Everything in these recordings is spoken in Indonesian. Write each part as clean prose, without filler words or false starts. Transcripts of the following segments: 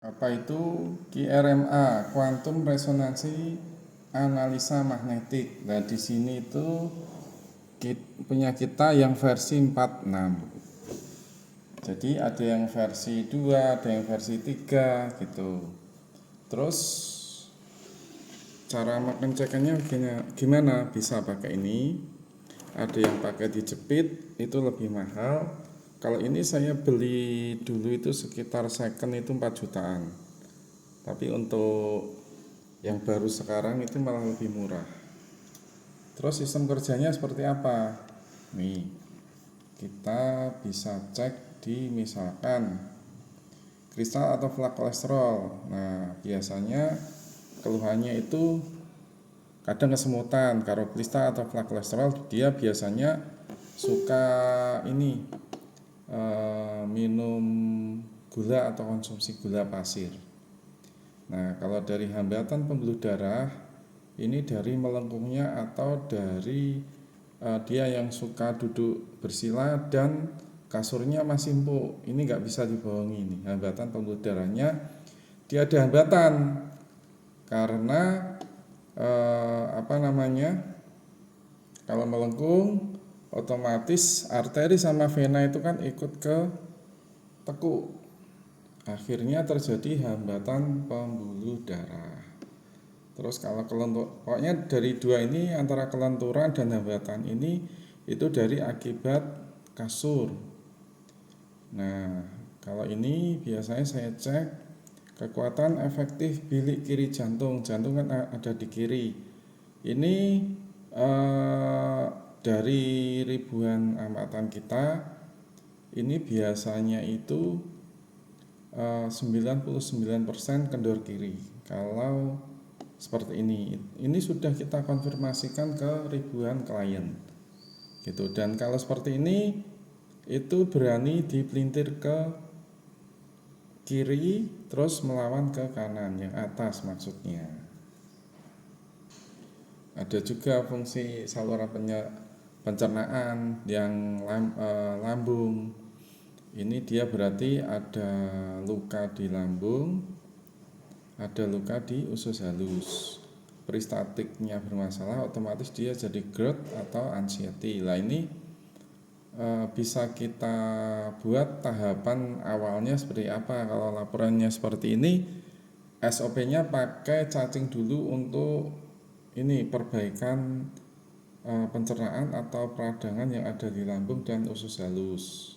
Apa itu QRMA, Quantum Resonansi Analisa Magnetik. Nah, di sini itu punya kita yang versi 46. Jadi ada yang versi 2, ada yang versi 3 gitu. Terus cara mengecekannya gimana? Bisa pakai ini. Ada yang pakai dijepit, itu lebih mahal. Kalau ini saya beli dulu itu sekitar second itu 4 jutaan. Tapi untuk yang baru sekarang itu malah lebih murah. Terus sistem kerjanya seperti apa? Nih, kita bisa cek di misalkan kristal atau flak kolesterol. Nah, biasanya keluhannya itu kadang kesemutan. Kalau kristal atau flak kolesterol dia biasanya suka ini minum gula atau konsumsi gula pasir. Nah, kalau dari hambatan pembuluh darah ini dari melengkungnya atau dari dia yang suka duduk bersila dan kasurnya masih empuk, ini nggak bisa dibohongi nih, hambatan pembuluh darahnya dia ada hambatan karena kalau melengkung otomatis arteri sama vena itu kan ikut ke tekuk, akhirnya terjadi hambatan pembuluh darah. Terus kalau pokoknya dari dua ini antara kelenturan dan hambatan ini itu dari akibat kasur. Nah, kalau ini biasanya saya cek kekuatan efektif bilik kiri jantung. Jantung kan ada di kiri. Ini dari ribuan amatan kita, ini biasanya itu 99% kendor kiri. Kalau seperti ini sudah kita konfirmasikan ke ribuan klien gitu. Dan kalau seperti ini itu berani dipelintir ke kiri terus melawan ke kanan, yang atas maksudnya. Ada juga fungsi saluran pencernaan yang lambung. Ini dia berarti ada luka di lambung, ada luka di usus halus. Peristatiknya bermasalah, otomatis dia jadi GERD atau anxiety. Nah, ini bisa kita buat tahapan awalnya seperti apa. Kalau laporannya seperti ini, SOP-nya pakai cacing dulu untuk ini perbaikan pencernaan atau peradangan yang ada di lambung dan usus halus.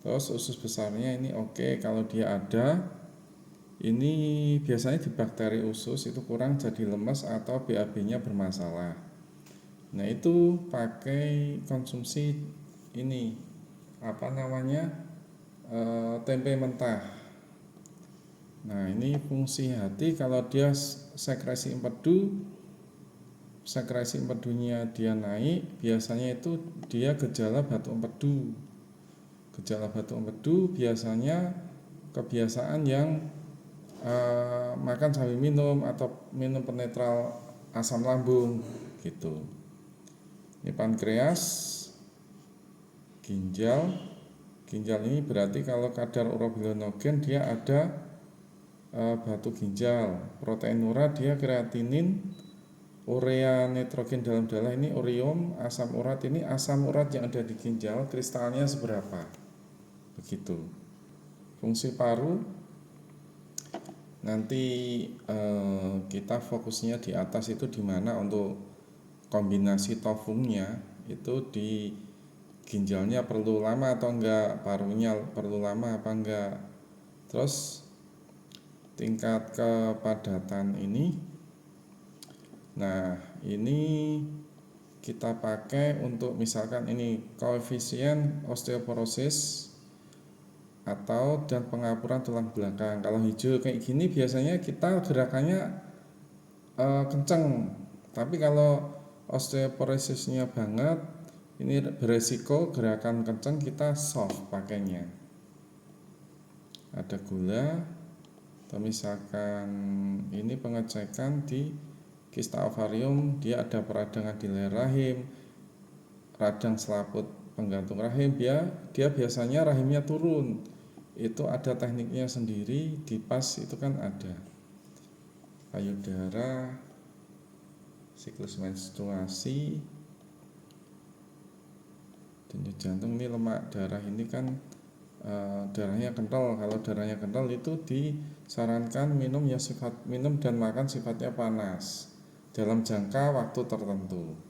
Terus usus besarnya ini oke, kalau dia ada, ini biasanya di bakteri usus itu kurang jadi lemes atau BAB-nya bermasalah. Nah, itu pakai konsumsi ini tempe mentah. Nah, ini fungsi hati kalau dia sekresi empedunya dia naik, biasanya itu dia gejala batuk empedu. Gejala batuk empedu biasanya kebiasaan yang makan sambil minum atau minum penetral asam lambung gitu. Ini pankreas, ginjal ini berarti kalau kadar urobilinogen dia ada batu ginjal, protein urat dia kreatinin, urea nitrogen dalam darah ini urium, asam urat ini asam urat yang ada di ginjal kristalnya seberapa, begitu. Fungsi paru nanti kita fokusnya di atas itu di mana untuk kombinasi tofungnya itu di ginjalnya perlu lama atau enggak, parunya perlu lama apa enggak. Terus tingkat kepadatan ini, nah ini kita pakai untuk misalkan ini koefisien osteoporosis atau dan pengapuran tulang belakang. Kalau hijau kayak gini biasanya kita gerakannya kenceng, tapi kalau osteoporosisnya banget ini beresiko gerakan kenceng, kita soft pakainya. Ada gula, atau misalkan ini pengecekan di kista ovarium, dia ada peradangan di leher rahim, radang selaput penggantung rahim, dia biasanya rahimnya turun. itu ada tekniknya sendiri. Di PAS itu kan ada payudara, siklus menstruasi, denyut jantung. Ini lemak darah ini kan darahnya kental. Kalau darahnya kental itu disarankan minum dan makan sifatnya panas dalam jangka waktu tertentu.